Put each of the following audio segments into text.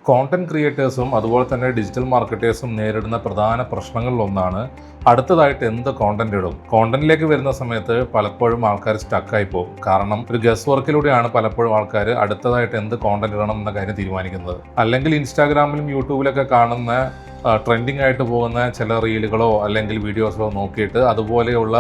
Content ക്രിയേറ്റേഴ്സും അതുപോലെ തന്നെ digital മാർക്കറ്റേഴ്സും നേരിടുന്ന പ്രധാന പ്രശ്നങ്ങളിലൊന്നാണ് അടുത്തതായിട്ട് എന്ത് കോണ്ടന്റ് ഇടും. കോണ്ടന്റിലേക്ക് വരുന്ന സമയത്ത് പലപ്പോഴും ആൾക്കാർ സ്റ്റക്കായി പോകും. കാരണം ഒരു ഗസ് വർക്കിലൂടെയാണ് പലപ്പോഴും ആൾക്കാർ അടുത്തതായിട്ട് എന്ത് കോണ്ടന്റ് ഇടണം എന്ന കാര്യം തീരുമാനിക്കുന്നത്. അല്ലെങ്കിൽ ഇൻസ്റ്റാഗ്രാമിലും യൂട്യൂബിലൊക്കെ കാണുന്ന ട്രെൻഡിങ് ആയിട്ട് പോകുന്ന ചില റീലുകളോ അല്ലെങ്കിൽ വീഡിയോസോ നോക്കിയിട്ട് അതുപോലെയുള്ള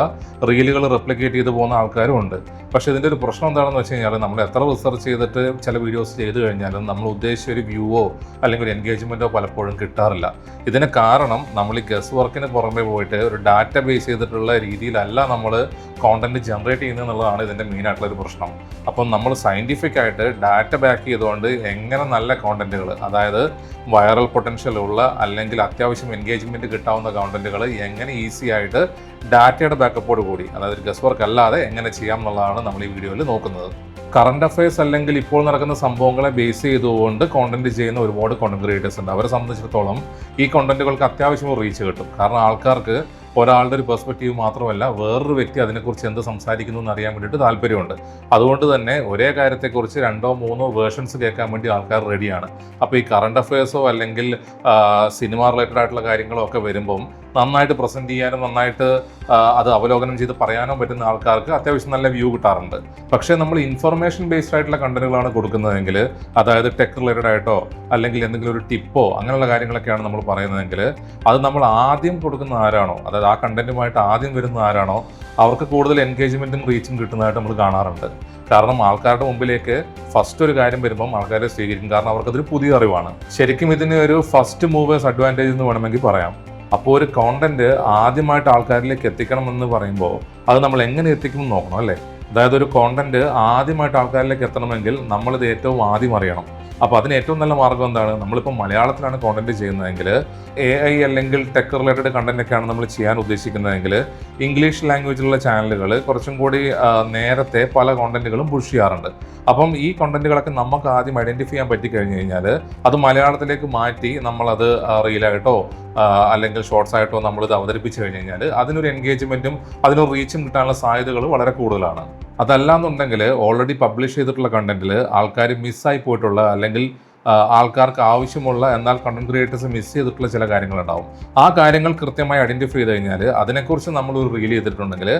റീലുകൾ റെപ്ലിക്കേറ്റ് ചെയ്ത് പോകുന്ന ആൾക്കാരും ഉണ്ട്. പക്ഷേ ഇതിൻ്റെ ഒരു പ്രശ്നം എന്താണെന്ന് വെച്ച് കഴിഞ്ഞാൽ നമ്മൾ എത്ര റിസർച്ച് ചെയ്തിട്ട് ചില വീഡിയോസ് ചെയ്ത് കഴിഞ്ഞാലും നമ്മൾ ഉദ്ദേശിച്ച ഒരു വ്യൂവോ അല്ലെങ്കിൽ ഒരു എൻഗേജ്മെൻറ്റോ പലപ്പോഴും കിട്ടാറില്ല. ഇതിന് കാരണം നമ്മൾ ഈ ഗസ് വർക്കിന് പുറമെ പോയിട്ട് ഒരു ഡാറ്റ ബേസ് ചെയ്തിട്ടുള്ള രീതിയിലല്ല നമ്മൾ കോണ്ടന്റ് ജനറേറ്റ് ചെയ്യുന്നത് എന്നുള്ളതാണ് ഇതിൻ്റെ മെയിനായിട്ടുള്ളൊരു പ്രശ്നം. അപ്പം നമ്മൾ സയൻറ്റിഫിക് ആയിട്ട് ഡാറ്റ ബാക്ക് ചെയ്തുകൊണ്ട് എങ്ങനെ നല്ല കോണ്ടന്റുകൾ, അതായത് വൈറൽ പൊട്ടൻഷ്യൽ ഉള്ള അല്ലെങ്കിൽ അത്യാവശ്യം എൻഗേജ്മെൻറ്റ് കിട്ടാവുന്ന കോണ്ടന്റുകൾ എങ്ങനെ ഈസി ആയിട്ട് ഡാറ്റയുടെ ബാക്കപ്പോട് കൂടി, അതായത് ഗസ് വർക്ക് അല്ലാതെ എങ്ങനെ ചെയ്യാം എന്നുള്ളതാണ് നമ്മൾ ഈ വീഡിയോയിൽ നോക്കുന്നത്. കറണ്ട് അഫയേഴ്സ് അല്ലെങ്കിൽ ഇപ്പോൾ നടക്കുന്ന സംഭവങ്ങളെ ബേസ് ചെയ്തുകൊണ്ട് കോണ്ടന്റ് ചെയ്യുന്ന ഒരുപാട് കോണ്ടന്റ് ക്രിയേറ്റേഴ്സ് ഉണ്ട്. അവരെ സംബന്ധിച്ചിടത്തോളം ഈ കോണ്ടന്റുകൾക്ക് അത്യാവശ്യം റീച്ച് കിട്ടും. കാരണം ആൾക്കാർക്ക് ഒരാളുടെ ഒരു പെർസ്പെക്റ്റീവ് മാത്രമല്ല, വേറൊരു വ്യക്തി അതിനെക്കുറിച്ച് എന്ത് സംസാരിക്കുന്നു എന്ന് അറിയാൻ വേണ്ടിയിട്ട് താല്പര്യമുണ്ട്. അതുകൊണ്ട് തന്നെ ഒരേ കാര്യത്തെക്കുറിച്ച് 2-3 വേർഷൻസ് കേൾക്കാൻ വേണ്ടി ആൾക്കാർ റെഡിയാണ്. അപ്പോൾ ഈ കറണ്ട് അഫയേഴ്സോ അല്ലെങ്കിൽ സിനിമ റിലേറ്റഡ് ആയിട്ടുള്ള കാര്യങ്ങളോ ഒക്കെ വരുമ്പം നന്നായിട്ട് പ്രസൻറ്റ് ചെയ്യാനും നന്നായിട്ട് അത് അവലോകനം ചെയ്ത് പറയാനോ പറ്റുന്ന ആൾക്കാർക്ക് അത്യാവശ്യം നല്ല വ്യൂ കിട്ടാറുണ്ട്. പക്ഷേ നമ്മൾ ഇൻഫർമേഷൻ ബേസ്ഡ് ആയിട്ടുള്ള കണ്ടന്റുകളാണ് കൊടുക്കുന്നതെങ്കിൽ, അതായത് ടെക് റിലേറ്റഡ് ആയിട്ടോ അല്ലെങ്കിൽ എന്തെങ്കിലും ഒരു ടിപ്പോ അങ്ങനെയുള്ള കാര്യങ്ങളൊക്കെയാണ് നമ്മൾ പറയുന്നതെങ്കിൽ, അത് നമ്മൾ ആദ്യം കൊടുക്കുന്ന ആരാണോ, അതായത് ആ കണ്ടന്റുമായിട്ട് ആദ്യം വരുന്ന ആരാണോ, അവർക്ക് കൂടുതൽ എൻഗേജ്മെൻറ്റും റീച്ചും കിട്ടുന്നതായിട്ട് നമ്മൾ കാണാറുണ്ട്. കാരണം ആൾക്കാരുടെ മുമ്പിലേക്ക് ഫസ്റ്റ് ഒരു കാര്യം വരുമ്പം ആൾക്കാരെ സ്വീകരിക്കും. കാരണം അവർക്കതൊരു പുതിയ അറിവാണ്. ശരിക്കും ഇതിന് ഒരു ഫസ്റ്റ് മൂവേഴ്സ് അഡ്വാൻറ്റേജ് എന്ന് വേണമെങ്കിൽ പറയാം. അപ്പോൾ ഒരു കോണ്ടന്റ് ആദ്യമായിട്ട് ആൾക്കാരിലേക്ക് എത്തിക്കണമെന്ന് പറയുമ്പോൾ അത് നമ്മൾ എങ്ങനെ എത്തിക്കുമെന്ന് നോക്കണം, അല്ലേ? അതായത് ഒരു കോണ്ടന്റ് ആദ്യമായിട്ട് ആൾക്കാരിലേക്ക് എത്തണമെങ്കിൽ നമ്മളിത് ഏറ്റവും ആദ്യം അറിയണം. അപ്പോൾ അതിന് ഏറ്റവും നല്ല മാർഗ്ഗം എന്താണ്? നമ്മളിപ്പോൾ മലയാളത്തിലാണ് കോണ്ടന്റ് ചെയ്യുന്നതെങ്കിൽ, AI അല്ലെങ്കിൽ ടെക് റിലേറ്റഡ് കണ്ടന്റൊക്കെയാണ് നമ്മൾ ചെയ്യാൻ ഉദ്ദേശിക്കുന്നതെങ്കിൽ, ഇംഗ്ലീഷ് ലാംഗ്വേജിലുള്ള ചാനലുകൾ കുറച്ചും കൂടി നേരത്തെ പല കോണ്ടന്റുകളും പുഷ് ചെയ്യാറുണ്ട്. അപ്പം ഈ കോണ്ടന്റുകളൊക്കെ നമുക്ക് ആദ്യം ഐഡൻറ്റിഫൈ ചെയ്യാൻ പറ്റിക്കഴിഞ്ഞ് കഴിഞ്ഞാൽ അത് മലയാളത്തിലേക്ക് മാറ്റി നമ്മളത് റീലായിട്ടോ അല്ലെങ്കിൽ ഷോർട്സ് ആയിട്ടോ നമ്മളിത് അവതരിപ്പിച്ച് കഴിഞ്ഞ് കഴിഞ്ഞാൽ അതിനൊരു എൻഗേജ്മെൻറ്റും അതിനൊരു റീച്ചും കിട്ടാനുള്ള സാധ്യതകൾ വളരെ കൂടുതലാണ്. അതല്ലാന്നുണ്ടെങ്കിൽ ഓൾറെഡി പബ്ലിഷ് ചെയ്തിട്ടുള്ള കണ്ടന്റിൽ ആൾക്കാർ മിസ്സായി പോയിട്ടുള്ള അല്ലെങ്കിൽ ആൾക്കാർക്ക് ആവശ്യമുള്ള എന്നാൽ കണ്ടന്റ് ക്രിയേറ്റേഴ്സ് മിസ് ചെയ്തിട്ടുള്ള ചില കാര്യങ്ങളുണ്ടാവും. ആ കാര്യങ്ങൾ കൃത്യമായി ഐഡൻറ്റിഫൈ ചെയ്ത് കഴിഞ്ഞാൽ അതിനെക്കുറിച്ച് നമ്മളൊരു റീൽ ചെയ്തിട്ടുണ്ടെങ്കിൽ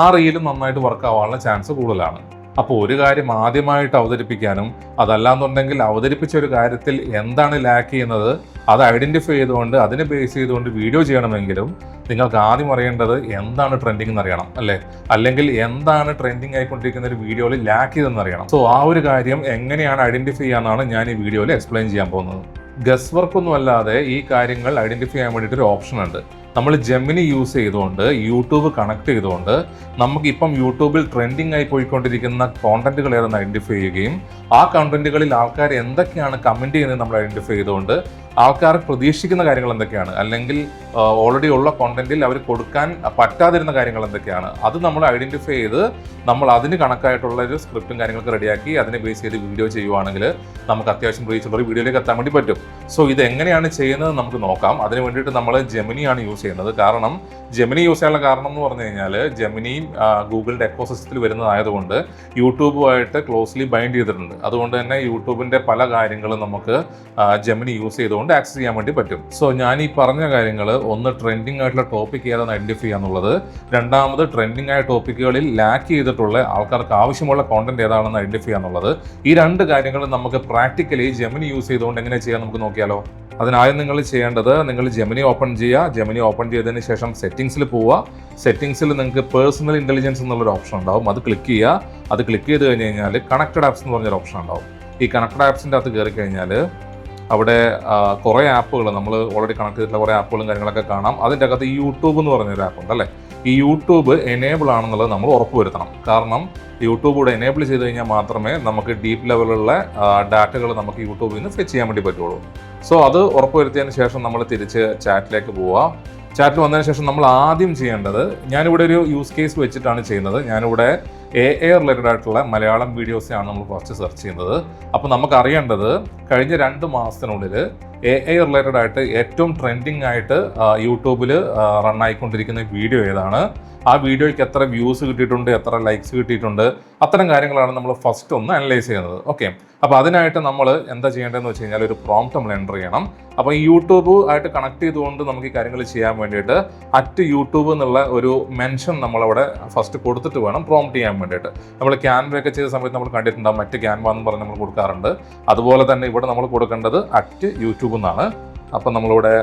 ആ റീലും നന്നായിട്ട് വർക്ക് ആവാനുള്ള ചാൻസ് കൂടുതലാണ്. അപ്പോൾ ഒരു കാര്യം ആദ്യമായിട്ട് അവതരിപ്പിക്കാനും അതല്ലാന്നുണ്ടെങ്കിൽ അവതരിപ്പിച്ച ഒരു കാര്യത്തിൽ എന്താണ് ലാക്ക് ചെയ്യുന്നത് അത് ഐഡൻറ്റിഫൈ ചെയ്തുകൊണ്ട് അതിനെ ബേസ് ചെയ്തുകൊണ്ട് വീഡിയോ ചെയ്യണമെങ്കിലും നിങ്ങൾക്ക് ആദ്യം അറിയേണ്ടത് എന്താണ് ട്രെൻഡിങ് എന്നറിയണം, അല്ലേ? അല്ലെങ്കിൽ എന്താണ് ട്രെൻഡിങ് ആയിക്കൊണ്ടിരിക്കുന്ന ഒരു വീഡിയോയിൽ ലാക്ക് ചെയ്തെന്ന് അറിയണം. സോ ആ ഒരു കാര്യം എങ്ങനെയാണ് ഐഡൻറ്റിഫൈ ചെയ്യാമെന്നാണ് ഞാൻ ഈ വീഡിയോയിൽ എക്സ്പ്ലെയിൻ ചെയ്യാൻ പോകുന്നത്. ഗസ് വർക്കൊന്നും അല്ലാതെ ഈ കാര്യങ്ങൾ ഐഡൻറ്റിഫൈ ചെയ്യാൻ വേണ്ടിയിട്ടൊരു ഓപ്ഷൻ ഉണ്ട്. നമ്മൾ ജെമിനി യൂസ് ചെയ്തുകൊണ്ട് യൂട്യൂബ് കണക്ട് ചെയ്തുകൊണ്ട് നമുക്കിപ്പം യൂട്യൂബിൽ ട്രെൻഡിങ് ആയി പോയിക്കൊണ്ടിരിക്കുന്ന കോണ്ടന്റുകൾ ഏതെന്ന് ഐഡൻറ്റിഫൈ ചെയ്യുകയും ആ കണ്ടന്റുകളിൽ ആൾക്കാർ എന്തൊക്കെയാണ് കമൻറ്റ് ചെയ്യുന്നത് നമ്മൾ ഐഡൻറ്റിഫൈ ചെയ്തുകൊണ്ട് ആൾക്കാർ പ്രതീക്ഷിക്കുന്ന കാര്യങ്ങൾ എന്തൊക്കെയാണ്, അല്ലെങ്കിൽ ഓൾറെഡി ഉള്ള കോണ്ടന്റിൽ അവർ കൊടുക്കാൻ പറ്റാതിരുന്ന കാര്യങ്ങൾ എന്തൊക്കെയാണ്, അത് നമ്മൾ ഐഡൻറ്റിഫൈ ചെയ്ത് നമ്മൾ അതിന് കണക്കായിട്ടുള്ള ഒരു സ്ക്രിപ്റ്റും കാര്യങ്ങളൊക്കെ റെഡിയാക്കി അതിനെ ബേസ് ചെയ്ത് വീഡിയോ ചെയ്യുവാണെങ്കിൽ നമുക്ക് അത്യാവശ്യം റീച്ചുള്ള ഒരു വീഡിയോയിലേക്ക് എത്താൻ വേണ്ടി പറ്റും. സോ ഇത് എങ്ങനെയാണ് ചെയ്യുന്നത് നമുക്ക് നോക്കാം. അതിന് വേണ്ടിയിട്ട് നമ്മൾ ജെമിനിയാണ് യൂസ് ചെയ്യുന്നത്. കാരണം ജെമിനി യൂസ് ചെയ്യാനുള്ള കാരണം എന്ന് പറഞ്ഞു കഴിഞ്ഞാൽ ജെമിനിയും ഗൂഗിളിൻ്റെ എക്കോസിസ്റ്റത്തിൽ വരുന്നതായതുകൊണ്ട് യൂട്യൂബുമായിട്ട് ക്ലോസ്ലി ബൈൻഡ് ചെയ്തിട്ടുണ്ട്. അതുകൊണ്ട് തന്നെ യൂട്യൂബിൻ്റെ പല കാര്യങ്ങളും നമുക്ക് ജെമിനി യൂസ് ചെയ്തുകൊണ്ട് ആക്സസ് ചെയ്യാൻ വേണ്ടി പറ്റും. സോ ഞാൻ ഈ പറഞ്ഞ കാര്യങ്ങൾ, ഒന്ന് ട്രെൻഡിങ് ആയിട്ടുള്ള ടോപ്പിക് ഏതാണെന്ന് ഐഡൻറ്റിഫൈ ചെയ്യാന്നുള്ളത്, രണ്ടാമത് ട്രെൻഡിങ് ആയ ടോപ്പിക്കുകളിൽ ലാക്ക് ചെയ്തിട്ടുള്ള ആൾക്കാർക്ക് ആവശ്യമുള്ള കോണ്ടന്റ് ഏതാണെന്ന് ഐഡൻറ്റിഫൈ ചെയ്യാന്നുള്ളത്. ഈ രണ്ട് കാര്യങ്ങൾ നമുക്ക് പ്രാക്ടിക്കലി ജെമിനി യൂസ് ചെയ്തുകൊണ്ട് എങ്ങനെ ചെയ്യാൻ നമുക്ക് നോക്കിയാലോ. അതിനാദ്യം നിങ്ങൾ ചെയ്യേണ്ടത്, നിങ്ങൾ ജെമിനി ഓപ്പൺ ചെയ്യുക. ജെമിനി ഓപ്പൺ ചെയ്തതിന് ശേഷം സെറ്റിംഗ്സിൽ പോവുക. സെറ്റിംഗ്സിൽ നിങ്ങൾക്ക് പേഴ്സണൽ ഇൻ്റലിജൻസ് എന്നുള്ളൊരു ഓപ്ഷൻ ഉണ്ടാവും, അത് ക്ലിക്ക് ചെയ്യുക. അത് ക്ലിക്ക് ചെയ്ത് കഴിഞ്ഞ് കഴിഞ്ഞാൽ കണക്റ്റഡ് ആപ്സ് എന്ന് പറഞ്ഞൊരു ഓപ്ഷൻ ഉണ്ടാവും. ഈ കണക്റ്റഡ് ആപ്സിൻ്റെ അകത്ത് കയറി കഴിഞ്ഞാൽ അവിടെ കുറേ ആപ്പുകൾ, നമ്മൾ ഓൾറെഡി കണക്ട് ചെയ്തിട്ടുള്ള കുറേ ആപ്പുകളും കാര്യങ്ങളൊക്കെ കാണാം. അതിൻ്റെ അകത്ത് യൂട്യൂബ് എന്ന് പറഞ്ഞൊരു ആപ്പ് ഉണ്ട്, അല്ലേ? ഈ യൂട്യൂബ് എനേബിൾ ആണെന്നുള്ളത് നമ്മൾ ഉറപ്പുവരുത്തണം. കാരണം യൂട്യൂബ് കൂടെ എനേബിൾ ചെയ്ത് കഴിഞ്ഞാൽ മാത്രമേ നമുക്ക് ഡീപ്പ് ലെവലുള്ള ഡാറ്റകൾ നമുക്ക് യൂട്യൂബിൽ നിന്ന് ഫെച്ച് ചെയ്യാൻ വേണ്ടി പറ്റുള്ളൂ. സോ അത് ഉറപ്പുവരുത്തിയതിന് ശേഷം നമ്മൾ തിരിച്ച് ചാറ്റിലേക്ക് പോവുക. ചാറ്റിൽ വന്നതിന് ശേഷം നമ്മൾ ആദ്യം ചെയ്യേണ്ടത്, ഞാനിവിടെ ഒരു യൂസ് കേസ് വെച്ചിട്ടാണ് ചെയ്യുന്നത്. ഞാനിവിടെ AI റിലേറ്റഡ് ആയിട്ടുള്ള മലയാളം വീഡിയോസാണ് നമ്മൾ ഫസ്റ്റ് സെർച്ച് ചെയ്യുന്നത്. അപ്പോൾ നമുക്ക് അറിയേണ്ടത് കഴിഞ്ഞ 2 മാസത്തിനുള്ളിൽ AI റിലേറ്റഡ് ആയിട്ട് ഏറ്റവും ട്രെൻഡിങ് ആയിട്ട് യൂട്യൂബിൽ റൺ ആയിക്കൊണ്ടിരിക്കുന്ന വീഡിയോ ഏതാണ്, ആ വീഡിയോയ്ക്ക് എത്ര വ്യൂസ് കിട്ടിയിട്ടുണ്ട്, എത്ര ലൈക്സ് കിട്ടിയിട്ടുണ്ട്, അത്തരം കാര്യങ്ങളാണ് നമ്മൾ ഫസ്റ്റ് ഒന്ന് അനലൈസ് ചെയ്യുന്നത്. ഓക്കെ, അപ്പോൾ അതിനായിട്ട് നമ്മൾ എന്താ ചെയ്യേണ്ടതെന്ന് വെച്ച് കഴിഞ്ഞാൽ ഒരു പ്രോംപ്റ്റ് നമ്മൾ എൻ്റർ ചെയ്യണം. അപ്പോൾ ഈ യൂട്യൂബ് ആയിട്ട് കണക്ട് ചെയ്തുകൊണ്ട് നമുക്ക് ഈ കാര്യങ്ങൾ ചെയ്യാൻ വേണ്ടിയിട്ട് @YouTube എന്നുള്ള ഒരു മെൻഷൻ നമ്മളവിടെ ഫസ്റ്റ് കൊടുത്തിട്ട് വേണം പ്രോംപ്റ്റ് ചെയ്യാൻ വേണ്ടിയിട്ട്. നമ്മൾ ക്യാൻവയൊക്കെ ചെയ്ത സമയത്ത് നമ്മൾ കണ്ടിട്ടുണ്ടാകും, മറ്റ് ക്യാൻവ എന്ന് പറഞ്ഞ് നമ്മൾ കൊടുക്കാറുണ്ട്. അതുപോലെ തന്നെ ഇവിടെ നമ്മൾ കൊടുക്കേണ്ടത് @YouTube എന്നാണ്. അപ്പം നമ്മളിവിടെ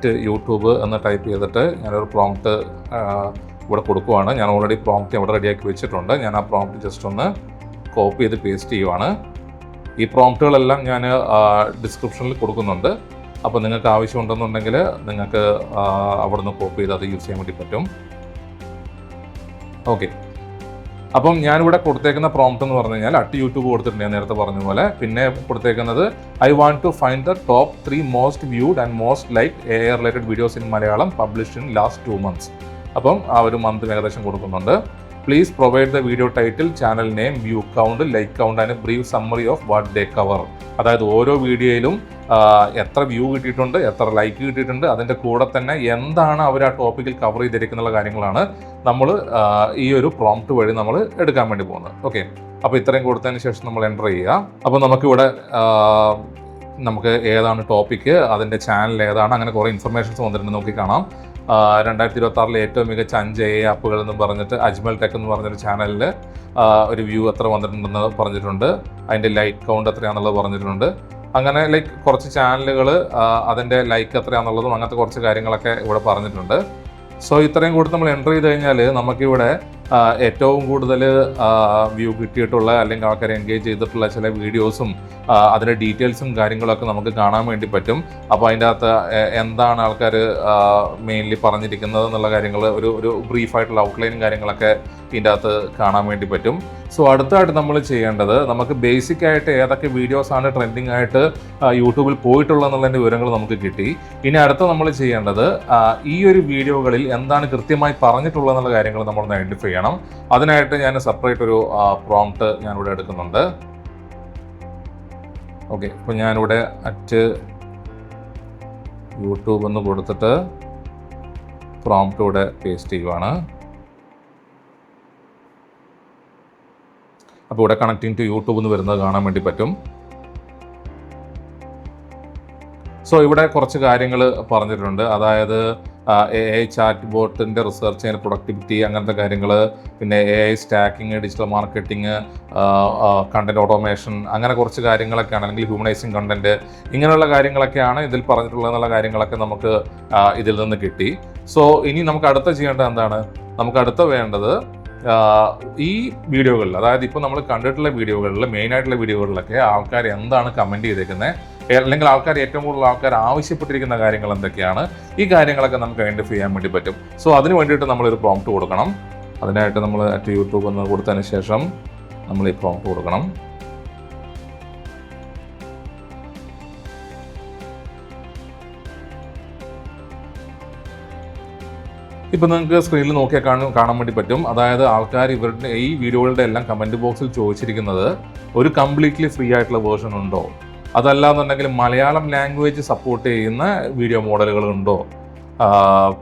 @YouTube എന്ന് ടൈപ്പ് ചെയ്തിട്ട് ഞാനൊരു പ്രോംപ്റ്റ് ഇവിടെ കൊടുക്കുവാണ്. ഞാൻ ഓൾറെഡി പ്രോംപ്റ്റ് ഇവിടെ റെഡിയാക്കി വെച്ചിട്ടുണ്ട്. ഞാൻ ആ പ്രോംപ്റ്റ് ജസ്റ്റ് ഒന്ന് കോപ്പി ചെയ്ത് പേസ്റ്റ് ചെയ്യുവാണ്. ഈ പ്രോംപ്റ്റുകളെല്ലാം ഞാൻ ഡിസ്ക്രിപ്ഷനിൽ കൊടുക്കുന്നുണ്ട്. അപ്പോൾ നിങ്ങൾക്ക് ആവശ്യമുണ്ടെന്നുണ്ടെങ്കിൽ നിങ്ങൾക്ക് അവിടെ നിന്ന് കോപ്പി ചെയ്ത് അത് യൂസ് ചെയ്യാൻ വേണ്ടി പറ്റും. ഓക്കെ, അപ്പം ഞാനിവിടെ കൊടുത്തേക്കുന്ന പ്രോംപ്റ്റ് എന്ന് പറഞ്ഞു കഴിഞ്ഞാൽ @YouTube കൊടുത്തിട്ടുണ്ട്, ഞാൻ നേരത്തെ പറഞ്ഞ പോലെ. പിന്നെ കൊടുത്തേക്കുന്നത് I want to find the top 3 most viewed and most liked AI related videos in Malayalam published in last 2 months. അപ്പം ആ ഒരു മന്ത് ഏകദേശം കൊടുക്കുന്നുണ്ട്. Please provide the video title, channel name, view count, like count and brief summary of what they cover. അതായത് ഓരോ വീഡിയോയിലും എത്ര view കിട്ടിയിട്ടുണ്ട്, എത്ര ലൈക്ക് കിട്ടിയിട്ടുണ്ട്, അതിൻ്റെ കൂടെ തന്നെ എന്താണ് അവർ ആ ടോപ്പിക്കിൽ കവർ ചെയ്തിരിക്കുന്ന കാര്യങ്ങളാണ് നമ്മൾ ഈ ഒരു പ്രോംപ്റ്റ് വഴി നമ്മൾ എടുക്കാൻ വേണ്ടി പോകുന്നത്. ഓക്കെ, അപ്പോൾ ഇത്രയും കൊടുത്തതിന് ശേഷം നമ്മൾ എൻ്റർ ചെയ്യുക. അപ്പോൾ നമുക്കിവിടെ നമുക്ക് ഏതാണ് ടോപ്പിക്ക്, അതിൻ്റെ ചാനൽ ഏതാണ്, അങ്ങനെ കുറേ ഇൻഫർമേഷൻസ് വന്നിട്ടുണ്ട്, നോക്കി കാണാം. 2026 ഏറ്റവും മികച്ച 5 AI ആപ്പുകൾ എന്ന് പറഞ്ഞിട്ട് അജ്മൽ ടെക് എന്ന് പറഞ്ഞൊരു ചാനലിൽ ഒരു വ്യൂ എത്ര വന്നിട്ടുണ്ടെന്ന് പറഞ്ഞിട്ടുണ്ട്, അതിൻ്റെ ലൈക്ക് കൗണ്ട് എത്രയാണെന്നുള്ളത് പറഞ്ഞിട്ടുണ്ട്. അങ്ങനെ കുറച്ച് ചാനലുകൾ അതിൻ്റെ ലൈക്ക് എത്രയാണെന്നുള്ളതും അങ്ങനത്തെ കുറച്ച് കാര്യങ്ങളൊക്കെ ഇവിടെ പറഞ്ഞിട്ടുണ്ട്. സോ ഇത്രയും കൂടി നമ്മൾ എൻ്റർ ചെയ്ത് കഴിഞ്ഞാൽ നമുക്കിവിടെ ഏറ്റവും കൂടുതൽ വ്യൂ കിട്ടിയിട്ടുള്ള അല്ലെങ്കിൽ ആൾക്കാർ എൻഗേജ് ചെയ്തിട്ടുള്ള ചില വീഡിയോസും അതിൻ്റെ ഡീറ്റെയിൽസും കാര്യങ്ങളൊക്കെ നമുക്ക് കാണാൻ വേണ്ടി പറ്റും. അപ്പോൾ അതിൻ്റെ അകത്ത് എന്താണ് ആൾക്കാർ മെയിൻലി പറഞ്ഞിരിക്കുന്നത് എന്നുള്ള കാര്യങ്ങൾ ഒരു ബ്രീഫായിട്ടുള്ള ഔട്ട്ലൈനും കാര്യങ്ങളൊക്കെ ഇതിൻ്റെ അകത്ത് കാണാൻ വേണ്ടി പറ്റും. സോ അടുത്തായിട്ട് നമ്മൾ ചെയ്യേണ്ടത്, നമുക്ക് ബേസിക് ആയിട്ട് ഏതൊക്കെ വീഡിയോസാണ് ട്രെൻഡിങ് ആയിട്ട് യൂട്യൂബിൽ പോയിട്ടുള്ളതെന്നുള്ളതിൻ്റെ വിവരങ്ങൾ നമുക്ക് കിട്ടി. ഇനി അടുത്ത നമ്മൾ ചെയ്യേണ്ടത് ഈ ഒരു വീഡിയോകളിൽ എന്താണ് കൃത്യമായി പറഞ്ഞിട്ടുള്ളതെന്നുള്ള കാര്യങ്ങൾ നമ്മളൊന്ന് ഐഡൻറ്റിഫൈ ചെയ്യണം. അതിനായിട്ട് ഞാൻ സെപ്പറേറ്റ് ഒരു പ്രോംപ്റ്റ് ഞാനിവിടെ എടുക്കുന്നുണ്ട്. ഓക്കെ, അപ്പോൾ ഞാനിവിടെ @YouTube എന്ന് കൊടുത്തിട്ട് പ്രോംപ്റ്റ് ഇവിടെ പേസ്റ്റ് ചെയ്യുവാണ്. അപ്പോൾ ഇവിടെ കണക്റ്റിംഗ് ടു യൂട്യൂബ് എന്ന് വരുന്നത് കാണാൻ വേണ്ടി പറ്റും. സോ ഇവിടെ കുറച്ച് കാര്യങ്ങൾ പറഞ്ഞിട്ടുണ്ട്. അതായത് AI ചാറ്റ് ബോട്ടിൻ്റെ റിസർച്ച് ആൻഡ് പ്രൊഡക്ടിവിറ്റി, അങ്ങനത്തെ കാര്യങ്ങൾ, പിന്നെ AI stacking, digital marketing, content automation, അങ്ങനെ കുറച്ച് കാര്യങ്ങളൊക്കെയാണ്, അല്ലെങ്കിൽ ഹ്യൂമനൈസിങ് കണ്ടൻറ്റ്, ഇങ്ങനെയുള്ള കാര്യങ്ങളൊക്കെയാണ് ഇതിൽ പറഞ്ഞിട്ടുള്ളതെന്നുള്ള കാര്യങ്ങളൊക്കെ നമുക്ക് ഇതിൽ നിന്ന് കിട്ടി. സോ ഇനി നമുക്ക് അടുത്ത ചെയ്യേണ്ടത് എന്താണ്, നമുക്ക് അടുത്ത വേണ്ടത് ഈ വീഡിയോകളിൽ, അതായത് ഇപ്പോൾ നമ്മൾ കണ്ടിട്ടുള്ള വീഡിയോകളിൽ, മെയിനായിട്ടുള്ള വീഡിയോകളിലൊക്കെ ആൾക്കാർ എന്താണ് കമൻറ്റ് ചെയ്തേക്കുന്നത്, അല്ലെങ്കിൽ ആൾക്കാർ ഏറ്റവും കൂടുതൽ ആൾക്കാർ ആവശ്യപ്പെട്ടിരിക്കുന്ന കാര്യങ്ങൾ എന്തൊക്കെയാണ്, ഈ കാര്യങ്ങളൊക്കെ നമുക്ക് ഐഡൻറ്റിഫൈ ചെയ്യാൻ വേണ്ടി പറ്റും. സോ അതിന് വേണ്ടിയിട്ട് നമ്മളൊരു പ്രോംപ്റ്റ് കൊടുക്കണം. അതിനായിട്ട് നമ്മൾ @YouTube എന്ന് കൊടുത്തതിന് ശേഷം നമ്മൾ ഈ പ്രോംപ്റ്റ് കൊടുക്കണം. ഇപ്പോൾ നിങ്ങൾക്ക് സ്ക്രീനിൽ നോക്കിയാൽ കാണാൻ വേണ്ടി പറ്റും. അതായത് ആൾക്കാർ ഇവരുടെ ഈ വീഡിയോകളുടെ എല്ലാം കമൻറ്റ് ബോക്സിൽ ചോദിച്ചിരിക്കുന്നത് ഒരു കംപ്ലീറ്റ്ലി ഫ്രീ ആയിട്ടുള്ള വേർഷൻ ഉണ്ടോ, അതല്ലാന്നുണ്ടെങ്കിൽ മലയാളം ലാംഗ്വേജ് സപ്പോർട്ട് ചെയ്യുന്ന വീഡിയോ മോഡലുകൾ ഉണ്ടോ,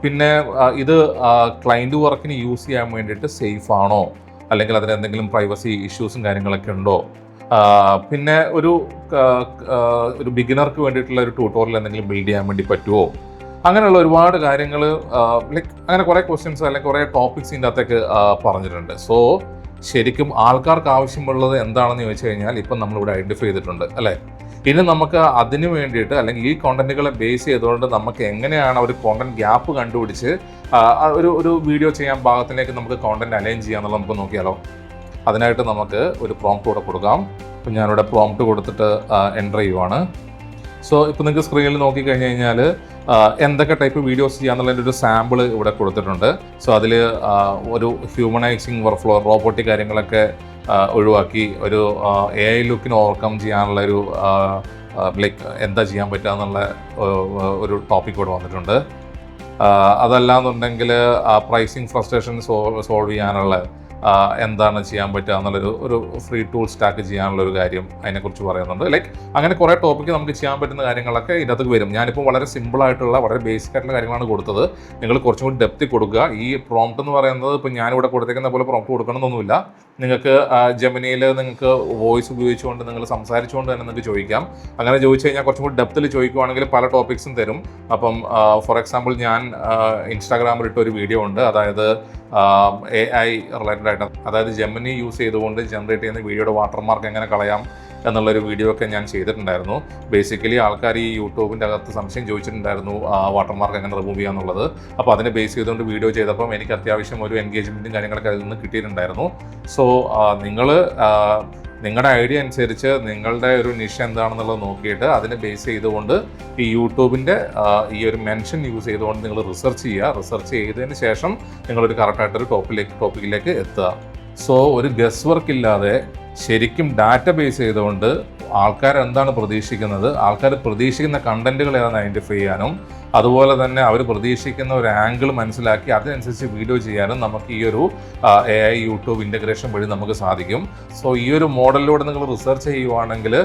പിന്നെ ഇത് ക്ലയൻറ്റ് വർക്കിന് യൂസ് ചെയ്യാൻ വേണ്ടിയിട്ട് സേഫ് ആണോ, അല്ലെങ്കിൽ അതിന് എന്തെങ്കിലും പ്രൈവസി ഇഷ്യൂസും കാര്യങ്ങളൊക്കെ ഉണ്ടോ, പിന്നെ ഒരു ബിഗിനർക്ക് വേണ്ടിയിട്ടുള്ള ഒരു ട്യൂട്ടോറിയൽ എന്തെങ്കിലും ബിൽഡ് ചെയ്യാൻ വേണ്ടി പറ്റുമോ, അങ്ങനെയുള്ള ഒരുപാട് കാര്യങ്ങൾ, അങ്ങനെ കുറേ ക്വസ്റ്റ്യൻസ് അല്ലെങ്കിൽ കുറേ ടോപ്പിക്സ് ഇതിൻ്റെ അകത്തേക്ക് പറഞ്ഞിട്ടുണ്ട്. സോ ശരിക്കും ആൾക്കാർക്ക് ആവശ്യമുള്ളത് എന്താണെന്ന് ചോദിച്ചു കഴിഞ്ഞാൽ ഇപ്പം നമ്മളിവിടെ ഐഡൻറ്റിഫൈ ചെയ്തിട്ടുണ്ട് അല്ലേ. ഇനി നമുക്ക് അതിന് വേണ്ടിയിട്ട്, അല്ലെങ്കിൽ ഈ കോണ്ടന്റുകളെ ബേസ് ചെയ്തുകൊണ്ട് നമുക്ക് എങ്ങനെയാണ് ഒരു കോണ്ടന്റ് ഗ്യാപ്പ് കണ്ടുപിടിച്ച് ഒരു വീഡിയോ ചെയ്യാൻ പാകത്തിലേക്ക് നമുക്ക് കോണ്ടന്റ് അലൈൻ ചെയ്യാന്നുള്ളത് നമുക്ക് നോക്കിയാലോ. അതിനായിട്ട് നമുക്ക് ഒരു പ്രോംപ്റ്റ് കൂടെ കൊടുക്കാം. അപ്പം ഞാനിവിടെ പ്രോംപ്റ്റ് കൊടുത്തിട്ട് എൻ്റർ ചെയ്യുവാണ്. സോ ഇപ്പോൾ നിങ്ങൾക്ക് സ്ക്രീനിൽ നോക്കിക്കഴിഞ്ഞ് കഴിഞ്ഞാൽ എന്തൊക്കെ ടൈപ്പ് വീഡിയോസ് ചെയ്യാന്നുള്ളതിൻ്റെ ഒരു സാമ്പിൾ ഇവിടെ കൊടുത്തിട്ടുണ്ട്. സോ അതിൽ ഒരു ഹ്യൂമനൈസിങ് വർക്ക്ഫ്ലോ, റോബോട്ടിക് കാര്യങ്ങളൊക്കെ ഒഴിവാക്കി ഒരു AI ലുക്കിന് ഓവർകം ചെയ്യാനുള്ള ഒരു എന്താ ചെയ്യാൻ പറ്റുക എന്നുള്ള ഒരു ടോപ്പിക് ഇവിടെ വന്നിട്ടുണ്ട്. അതല്ലാന്നുണ്ടെങ്കിൽ പ്രൈസിങ് ഫ്രസ്ട്രേഷൻ സോൾവ് ചെയ്യാനുള്ള എന്താണ് ചെയ്യാൻ പറ്റുക എന്നുള്ളൊരു ഒരു ഫ്രീ ടൂൾ സ്റ്റാക്ക് ചെയ്യാനുള്ളൊരു കാര്യം അതിനെക്കുറിച്ച് പറയുന്നുണ്ട്. ലൈക്ക് അങ്ങനെ കുറേ ടോപ്പിക്ക് നമുക്ക് ചെയ്യാൻ പറ്റുന്ന കാര്യങ്ങളൊക്കെ ഇതിനകത്ത് വരും. ഞാനിപ്പോൾ വളരെ സിമ്പിളായിട്ടുള്ള വളരെ ബേസിക് ആയിട്ടുള്ള കാര്യങ്ങളാണ് കൊടുത്തത്. നിങ്ങൾ കുറച്ചും കൂടി ഡെപ്തി കൊടുക്കുക. ഈ പ്രോംപ്റ്റ് എന്ന് പറയുന്നത് ഇപ്പോൾ ഞാനിവിടെ കൊടുത്തേക്കുന്ന പോലെ പ്രോംപ്റ്റ് കൊടുക്കണമെന്നൊന്നുമില്ല. നിങ്ങൾക്ക് ജെമിനിയിൽ നിങ്ങൾക്ക് വോയിസ് ഉപയോഗിച്ചുകൊണ്ട് നിങ്ങൾ സംസാരിച്ചുകൊണ്ട് തന്നെ നിങ്ങൾക്ക് ചോദിക്കാം. അങ്ങനെ ചോദിച്ചു കഴിഞ്ഞാൽ കുറച്ചും കൂടി ഡെപ്തിൽ ചോദിക്കുവാണെങ്കിൽ പല ടോപ്പിക്സും തരും. അപ്പം ഫോർ എക്സാമ്പിൾ ഞാൻ ഇൻസ്റ്റാഗ്രാമിൽ ഇട്ടൊരു വീഡിയോ ഉണ്ട്, അതായത് AI റിലേറ്റഡ് ആയിട്ട്, അതായത് ജെമിനി യൂസ് ചെയ്തുകൊണ്ട് ജനറേറ്റ് ചെയ്യുന്ന വീഡിയോയുടെ വാട്ടർമാർക്ക് എങ്ങനെ കളയാം എന്നുള്ളൊരു വീഡിയോ ഒക്കെ ഞാൻ ചെയ്തിട്ടുണ്ടായിരുന്നു. ബേസിക്കലി ആൾക്കാർ ഈ യൂട്യൂബിൻ്റെ അകത്ത് സംശയം ചോദിച്ചിട്ടുണ്ടായിരുന്നു വാട്ടർമാർക്ക് എങ്ങനെ റിമൂവ് ചെയ്യാന്നുള്ളത്. അപ്പോൾ അതിനെ ബേസ് ചെയ്തുകൊണ്ട് വീഡിയോ ചെയ്തപ്പം എനിക്ക് അത്യാവശ്യം ഒരു എൻഗേജ്മെൻറ്റും കാര്യങ്ങളൊക്കെ അതിൽ നിന്ന് കിട്ടിയിട്ടുണ്ടായിരുന്നു. സോ നിങ്ങൾ നിങ്ങളുടെ ഐഡിയ അനുസരിച്ച് നിങ്ങളുടെ ഒരു നിഷ എന്താണെന്നുള്ളത് നോക്കിയിട്ട് അതിനെ ബേസ് ചെയ്തുകൊണ്ട് ഈ യൂട്യൂബിൻ്റെ ഈ ഒരു മെൻഷൻ യൂസ് ചെയ്തുകൊണ്ട് നിങ്ങൾ റിസർച്ച് ചെയ്യുക. റിസർച്ച് ചെയ്തതിന് ശേഷം നിങ്ങളൊരു കറക്റ്റായിട്ടൊരു ടോപ്പിക്കിലേക്ക് എത്തുക. സോ ഒരു ഗസ് വർക്ക് ഇല്ലാതെ ശരിക്കും ഡാറ്റ ബേസ് ചെയ്തുകൊണ്ട് ആൾക്കാർ എന്താണ് പ്രതീക്ഷിക്കുന്നത്, ആൾക്കാർ പ്രതീക്ഷിക്കുന്ന കണ്ടന്റുകൾ ഏതാണെന്ന് ഐഡൻറ്റിഫൈ ചെയ്യാനും അതുപോലെ തന്നെ അവർ പ്രതീക്ഷിക്കുന്ന ഒരു ആംഗിൾ മനസ്സിലാക്കി അതിനനുസരിച്ച് വീഡിയോ ചെയ്യാനും നമുക്ക് ഈ ഒരു AI യൂട്യൂബ് ഇൻ്റഗ്രേഷൻ വഴി നമുക്ക് സാധിക്കും. സോ ഈ ഒരു മോഡലിലൂടെ നിങ്ങൾ റിസർച്ച് ചെയ്യുവാണെങ്കിൽ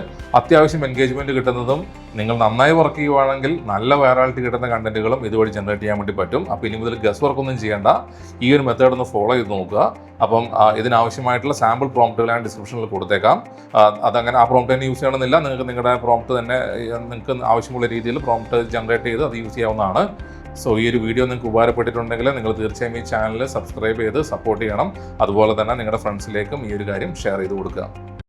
അത്യാവശ്യം എൻഗേജ്മെൻറ്റ് കിട്ടുന്നതും നിങ്ങൾ നന്നായി വർക്ക് ചെയ്യുവാണെങ്കിൽ നല്ല വൈറാലിറ്റി കിട്ടുന്ന കണ്ടന്റുകളും ഇതുവഴി ജനറേറ്റ് ചെയ്യാൻ വേണ്ടി പറ്റും. അപ്പോൾ ഇനി മുതൽ ഗസ് വർക്കൊന്നും ചെയ്യേണ്ട, ഈ ഒരു മെത്തേഡ് ഒന്ന് ഫോളോ ചെയ്ത് നോക്കുക. അപ്പം ഇതിനാവശ്യമായിട്ടുള്ള സാമ്പിൾ പ്രോംപ്റ്റുകൾ ഞാൻ ഡിസ്ക്രിപ്ഷനിൽ കൊടുത്തേക്കാം. അതങ്ങനെ ആ പ്രോംപ്റ്റ് തന്നെ യൂസ് ചെയ്യണമെന്നില്ല, നിങ്ങൾക്ക് നിങ്ങളുടെ പ്രോംപ്റ്റ് തന്നെ നിങ്ങൾക്ക് ആവശ്യമുള്ള രീതിയിൽ പ്രോംപ്റ്റ് ജനറേറ്റ് ചെയ്ത് അത് യൂസ് ചെയ്യാവുന്നതാണ്. സോ ഈ ഒരു വീഡിയോ നിങ്ങൾക്ക് ഉപകാരപ്പെട്ടിട്ടുണ്ടെങ്കിൽ നിങ്ങൾ തീർച്ചയായും ഈ ചാനൽ സബ്സ്ക്രൈബ് ചെയ്ത് സപ്പോർട്ട് ചെയ്യണം. അതുപോലെ തന്നെ നിങ്ങളുടെ ഫ്രണ്ട്സിലേക്കും ഈ ഒരു കാര്യം ഷെയർ ചെയ്ത് കൊടുക്കുക.